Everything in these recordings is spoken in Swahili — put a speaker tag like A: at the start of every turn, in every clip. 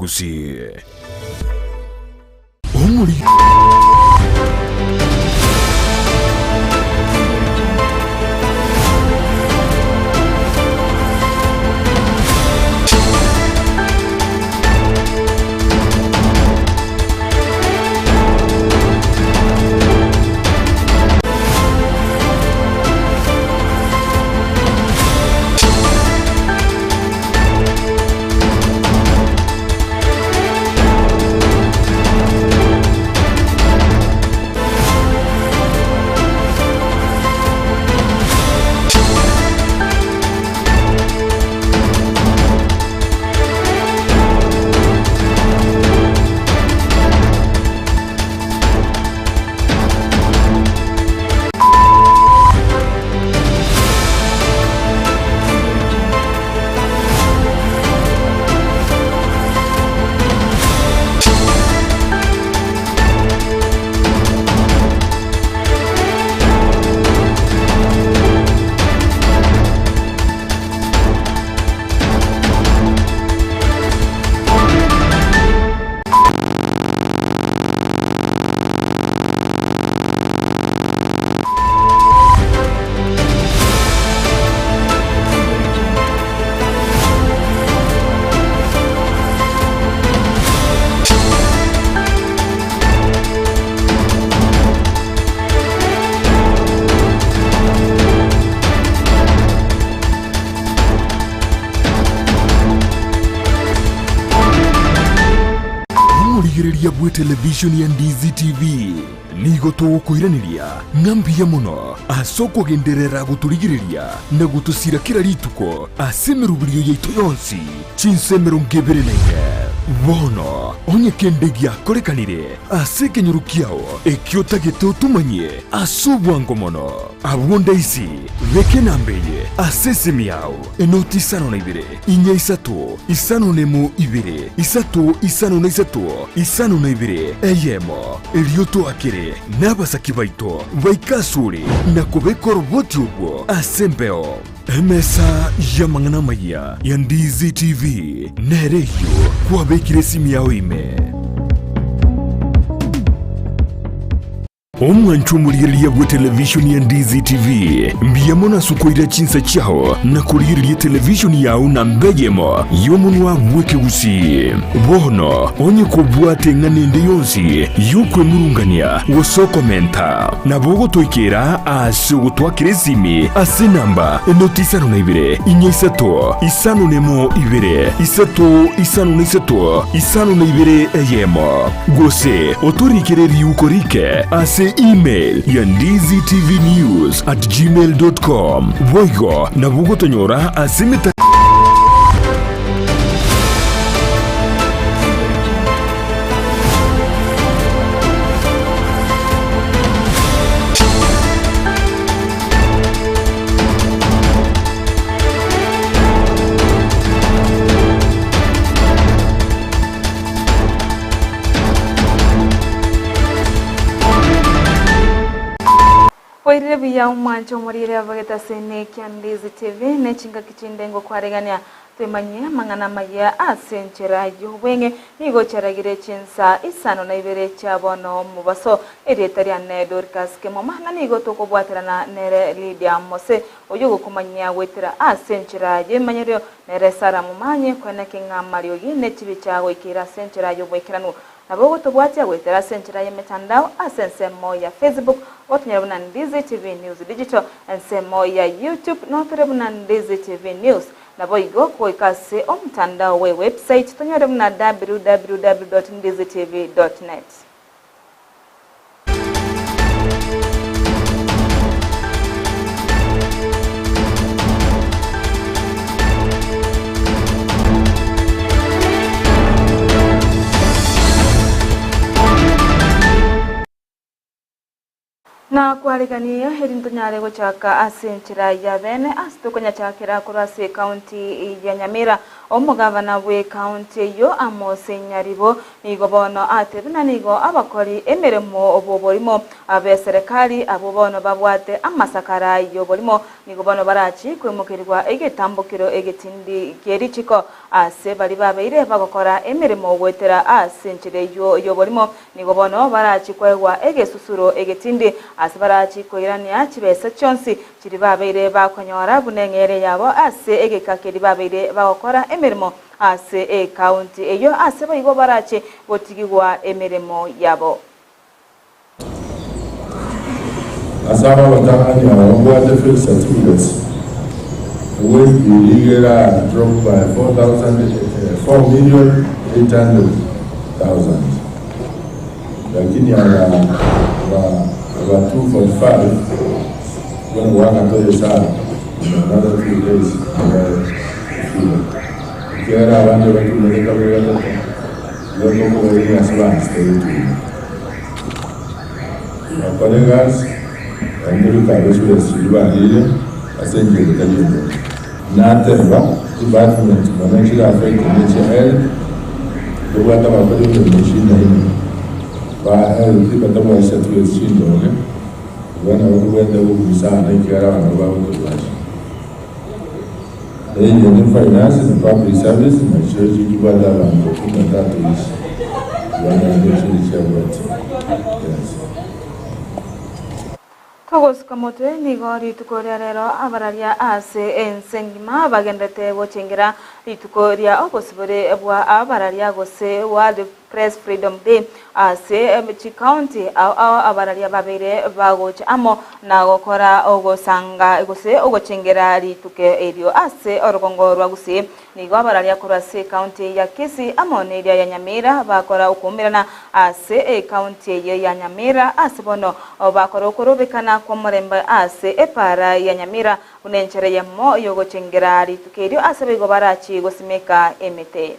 A: Gusii. Bwe television ya Ndizi TV nigo tugukwiraniria ngambia muno asoko genderera guturigiriria na gutusira kira rituko asemerubirio yaitu yonsi Chinsa merongevere nenge bono onye kendegia korekanire aseke nyurukiao ekiotagete utumanye asubwango mono abwonda isi veke nambeye asesemi yao enoti Isano na Ibere inya isato Isano nemo Ibere isato Isano na isato Isano na Ibere eyemo elioto akere nabasaki baito baikasure na kubekoro boti ubwo asembeo emesa ya Amayia ya Ndizi TV nereyo kwa bekire simi yao ime Omwanchu muliriria bwe television ya Ndizi TV mbiyamona sukoira Chinsa chao na kuliriria television yao na mbejemo yomunwa mweke Gusii bono onye kubwate nganende yonsi yukwe murungania woso komenta na bogo toikera ase gutwakire simi ase namba enoti Isano na Ibere inya isato Isano nemo Ibere isato Isano na isato Isano na Ibere eyemo gose otorikere yukorike ase email ya ndiztvnews@gmail.com voigo na bugo tonyora asimeta
B: Oire biya umancho morire abageta sene kya Ndizi TV nechinga kichindengo kwaregania twemanye mangana maya asenchera yobwenge nigo charagire Chinsa Isano na Ibere chabono mubaso eretaria ne Dorcas Kemuma na nigo tokobwaterana nere Lydia Mose oyogo kumanya wetera asenchera yemanyerio nere Sara Momanyi kwene kinga Mario yine chibichago ikira senchera yobwekeranu nabogo tobwatia wetera senchera yemetandao asensemo ya Facebook otunyarabuna Ndizi TV News Digital ensemo ya YouTube noturabuna Ndizi TV News nabo igo kuikase omtandao we website tunyarabuna www.ndizitv.net. Na kualigania herinto nyarego chaka asenchira ya bene astukonya chakira kurase county ya Nyamira omugavana we county yo Mose Nyaribo nigo bono atebina nigo abakori emirimo oboborimo abe serikali abo bono babwate amasakara yo borimo nigo bono barachi kwimukirwa egetambukiro egetindi gerichiko ase bari babeire bagokora emirimo gwetera asenchire yo borimo nigo bono barachi kwegwa egesusuro egetindi ase barachi koirania chibese chonsi chiri babeire bakonyora bunengere yabo ase egekakeri babeire bagokora emirimo ase county eyo ase bayigo barachi botigigwa emirimo yabo.
C: Asaba watangani award the certificates will be legally dropped by 4,800,000. Lakini about 245 when work until sana another 3 days. Kera wande watu meleka watu leo kwa hii asaba stay. Colleagues, America is Lydia, essentially the Lydia. Natemba, department, financial affairs, nature health, the water of the machine. By health, the water was set to a scene. When I went there, we saw a care about the watch. The Indian finance and public service, and I showed you what I want to put that is. When I mentioned it, yes.
B: Togos kamote nigo ritukoria rero abararia ase ensengima bagendete bochengira ritukoria obosibore bwa abararia gose World Press Freedom Day ase Mchi County abararia babere bagocha amo na gokora ogosanga gose ogochengera rituke erio ase orogongo rwa Gusii nigo abararia kurase county ya Kisii amo neria ya Nyamira bakora ukumirana ase county ya Nyamira ase bono bakora ukorobekana kwa murembe ase epara ya Nyamira unenchere yamo yogochengera rituke erio ase bigo barachi gosimeka emete.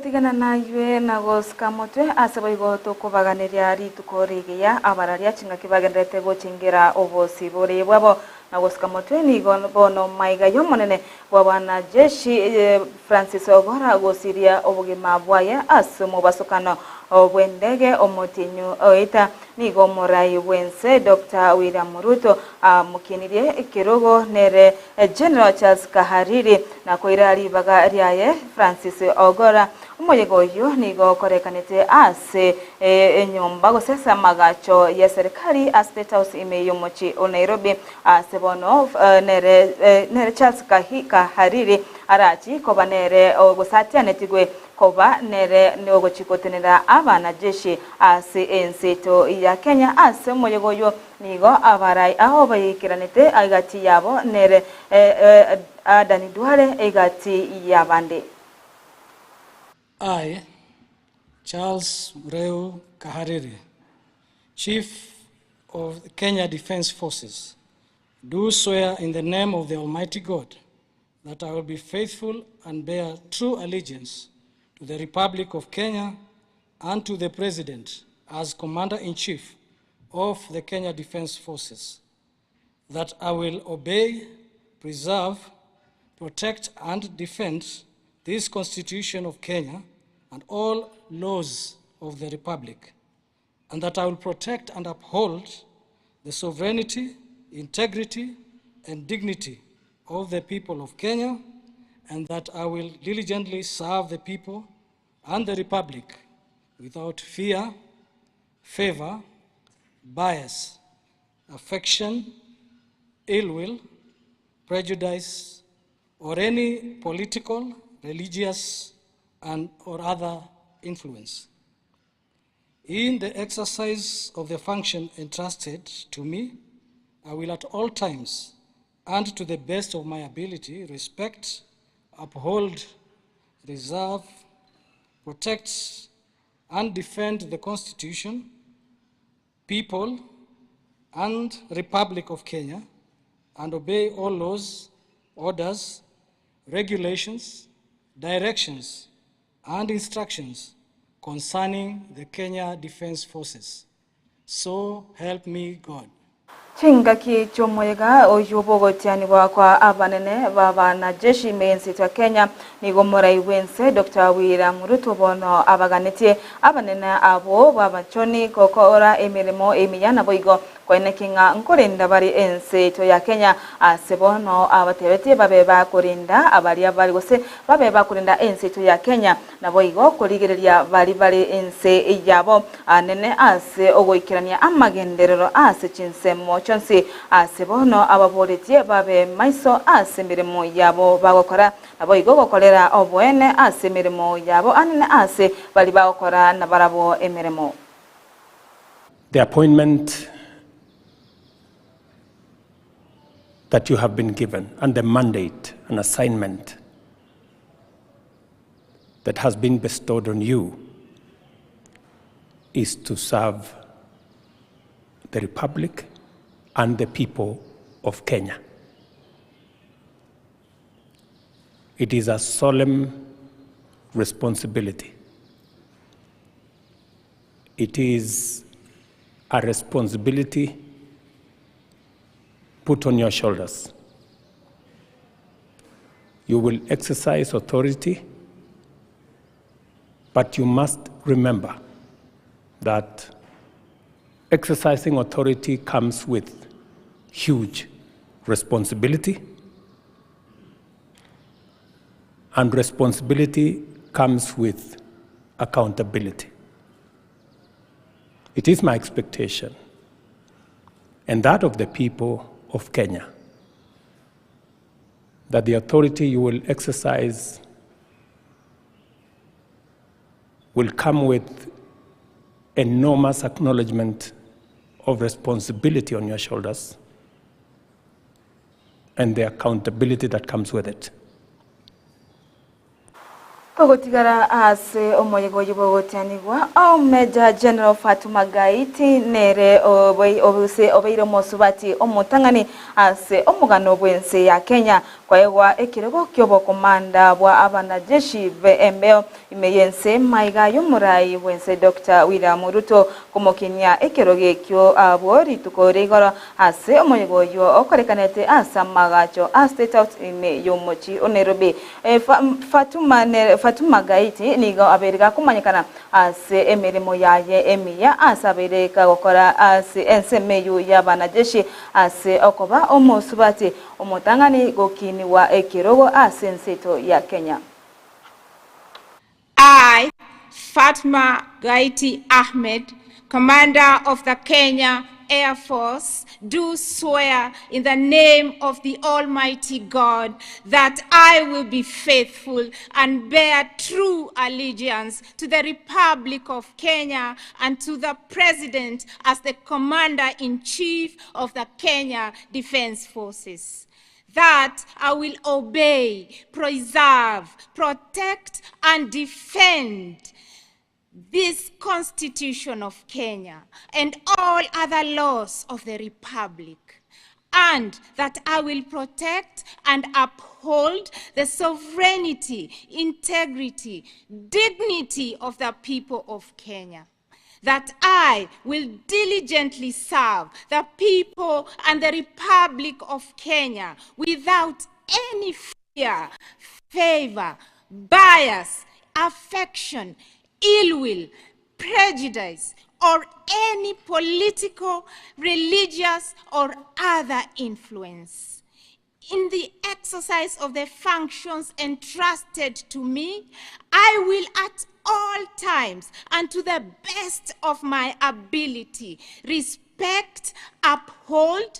B: Tigana na yue na goska motwe asaboigo to kubaganiria ritukorigia abararia chinga kibagendete gochingera obosi bore bwabo na goska motwe ni bono maiga yomonene bwana jeshi Francis Ogora gosiria obugima bwaye asumo basokano obwendege omotinyu oita nigo morai wense Dr. William Ruto mukinirie ikirogo nere General Charles Kahariri na koirari baga riaye Francis Ogora umuyego yo nigo korekanete ase enyomba gosesa magacho ya serikali State House imeyo mochi o Nairobi sebono nere Charles Kahariri arachi koba nere ogosati anetigwe koba nere nyogo chikotenera abana jeshi ase enseto ya Kenya ase umuyego yo nigo abarai aho bayikiranete agati yabo nere Dani Duale egati yabande.
D: I, Charles Mreu Kahariri, Chief of the Kenya Defense Forces, do swear in the name of the Almighty God that I will be faithful and bear true allegiance to the Republic of Kenya and to the President as Commander-in-Chief of the Kenya Defense Forces, that I will obey, preserve, protect and defend this Constitution of Kenya and all laws of the Republic, and that I will protect and uphold the sovereignty, integrity, and dignity of the people of Kenya, and that I will diligently serve the people and the Republic without fear, favor, bias, affection, ill will, prejudice, or any political, religious, or other influence. In the exercise of the function entrusted to me, I will at all times and to the best of my ability respect, uphold, reserve, protect, and defend the Constitution, people, and Republic of Kenya, and obey all laws, orders, regulations, directions, and instructions concerning the Kenya Defense Forces. So help me God.
B: Chinga ki chomoyega oyubogotianibwa kwa abanene baba jeshi mensi twa Kenya nigomora iwense Dr. William Ruto bono abaganete abanene abo babachoni kokora emirimo emiyana boigo kwene kinga nkorinda bari ense to ya Kenya asebono abatebete babe bakorinda abali abali gose babe bakorinda ense to ya Kenya na boigo korigereria bali ense yabo anene ase ogoikirania amagenderero ase Chinsa Chonsi asebono ababoretie babe maiso ase mirimo yabo bagokora nabo igogo kolera obwene ase mirimo yabo anene ase bali bagokora na barabo emirimo.
E: The appointment that you have been given and the mandate and assignment that has been bestowed on you is to serve the Republic and the people of Kenya. It is a solemn responsibility. It is a responsibility put on your shoulders. You will exercise authority, but you must remember that exercising authority comes with huge responsibility, and responsibility comes with accountability. It is my expectation, and that of the people of Kenya, that the authority you will exercise will come with enormous acknowledgement of responsibility on your shoulders and the accountability that comes with it.
B: Pogotigara ase omoyego yibogotianigwa Major General Fatuma Gaiti nere obuse obeiro mosubati omutangani ase omugano bwense ya Kenya kwaegwa ekirego kyobo komanda bwa abanajeshi VML imeyense maiga yumurai bwense Dr. William Ruto komokinya ekiroge kyo abori tukorigoro ase omoyego yo okorekanete asa magacho a state out ime yomochi onerobe Fatuma Gaiti nigo aberiga kumanyikana ase emirimo yaye emiya asabereka gukora ase ensemeyu y'abanajeshi ase okoba omosubati omutangani gokini wa ekirogo ase nseto ya Kenya.
F: I, Fatuma Gaiti Ahmed, Commander of the Kenya Air Force, do swear in the name of the Almighty God that I will be faithful and bear true allegiance to the Republic of Kenya and to the President as the Commander-in-Chief of the Kenya Defense Forces. That I will obey, preserve, protect, and defend this Constitution of Kenya and all other laws of the Republic, and that I will protect and uphold the sovereignty, integrity, dignity of the people of Kenya. That I will diligently serve the people and the Republic of Kenya without any fear, favor, bias, affection, ill will, prejudice, or any political, religious, or other influence. In the exercise of the functions entrusted to me, I will at all times and to the best of my ability respect, uphold,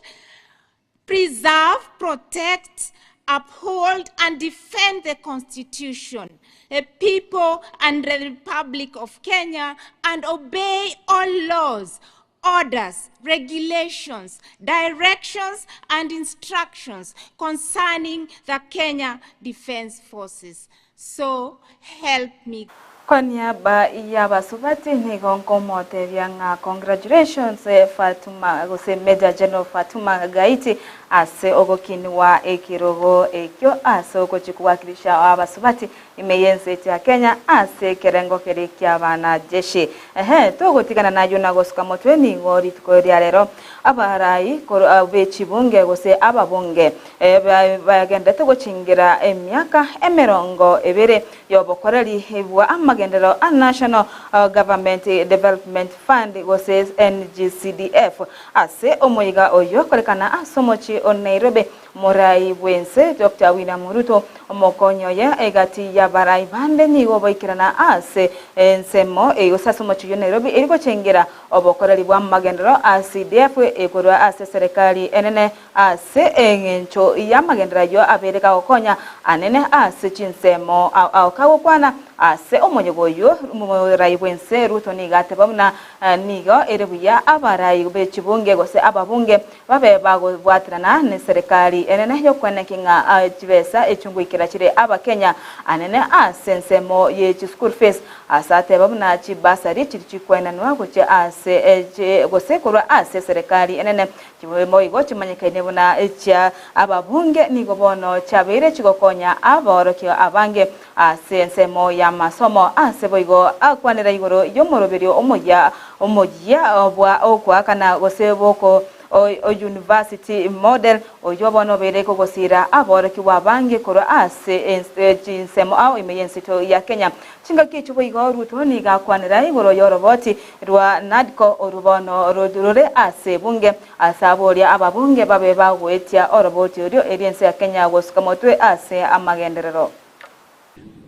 F: preserve, protect, uphold and defend the Constitution, the people and the Republic of Kenya, and obey all laws, orders, regulations, directions, and instructions concerning the Kenya Defense Forces. So help me.
B: Kwa niaba ya basubati nigongomote vyanga congratulations Fatuma Gusii Major General Fatuma Gaiti ase ogokini wa ekirogo ekyo ase okochikuwakilisha abasubati imeyense ya Kenya ase kerengo keriki abana jeshi togotikana nayo nagosuka motwe ni ngori tukoria rero abarai bechibunge gose ababunge bagenda tugochingira emyaka emerongo ebere yobokoreri hebwa amagendero a National Government Development Fund gose NGCDF ase omoyiga oyo korekana asomochi o Nairobi Morai Wense Dr. William Ruto omokonyo ya egati ya barai bande ni goboikirana ase ensemo eyosasomochi yo Nairobi eriko chengera obokoreri bwa magendero CDF ekorwa ase serikali enene ase engencho ya magendera yo abereka okonya anene ase chinsemo akagokwana ase omonyogoyo Morai Wense Ruto nigate bamuna nigo erebuya abarai bechibunge gose ababunge babe bagobwatirana ne serikali enene yo kwenekinga chibesa echungwikira chire abakenya anene asensemo ye school fees asate bamuna chibasari chikwenanwa goche ase gose kurwa ase serikali enene chibemo igo chimanyikaine buna echa ababunge nigo bono chabere chigokonya aborokyo abange asensemo ya masomo ase boigo akwanira igoro yo moroberio omoya obwa okwakana gose boko o university model oyobono bereko gosira aboreki wabange koro ase ensemo au imeyensito ya Kenya chinga kichubo igo Ruto ni gakwanira igoro yoroboti rwa nadco orubono rodurore ase bunge asaboria ababunge babe bagwetia oroboti orio eriense ya Kenya gosukamotwe ase amagenderero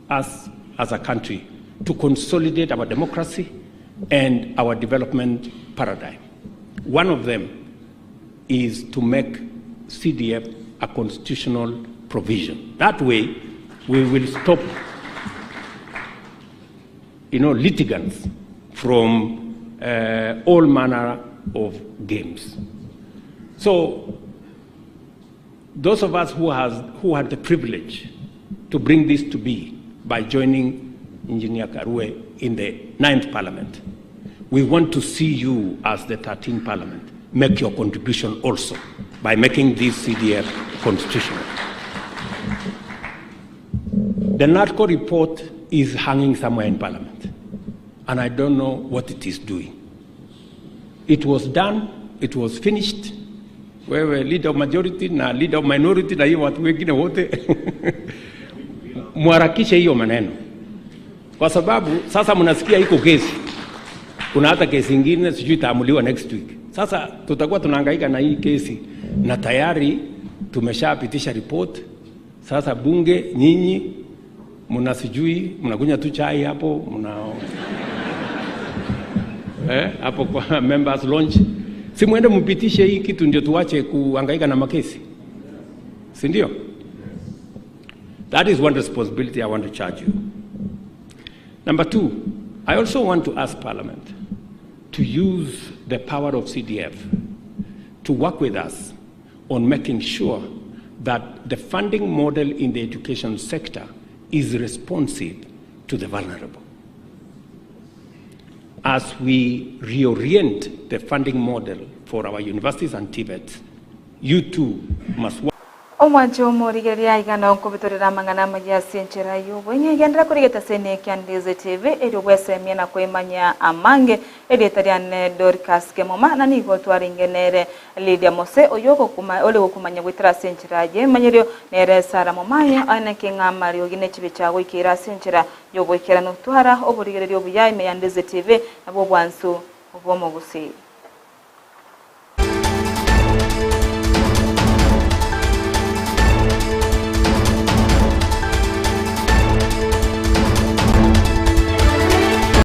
E: as a country to consolidate our democracy and our development paradigm. One of them is to make CDF a constitutional provision. That way, we will stop, litigants from all manner of games. So, those of us who had the privilege to bring this to be by joining Engineer Karue in the 9th Parliament, we want to see you as the 13th Parliament make your contribution also by making this CDF constitutional. The NARCO report is hanging somewhere in Parliament, and I don't know what it is doing. It was done, it was finished. We were leader of majority, na leader of minority, na hiyo watu wengine wote. Mwarakishe hiyo maneno. Kwa sababu sasa mnasikia iko kesi. Kuna hata kesi nyingine sijui itaamuliwa next week. Sasa tutakuwa tunahangaika na hii kesi na tayari tumeshapitisha report. Sasa bunge nyinyi mnasijui mnakunya tu chai hapo hapo kwa members launch. Si muende mpitishe hii kitu ndio tuache kuhangaika na makesi. Si ndio? That is one responsibility I want to charge you. Number two, I also want to ask Parliament to use the power of CDF to work with us on making sure that the funding model in the education sector is responsive to the vulnerable. As we reorient the funding model for our universities and TVETs, you too must work.
B: Omwajo morigeria igana onkubitorera mangana magia senchera yo wenye gendera kurigeta sene Ndizi TV ero wesemye na kwemanya amange edetariane Dorcas Kemuma na nigo twaringenere Lydia Mose oyoko ole okumanya gwitira senchera ye manyerio nere Sara Momanyi anake ngamari ogine chibe chago ikira senchera yo bwekera no twara oburigererio buyaime ya Ndizi TV nabo bwansu obwo Gusii.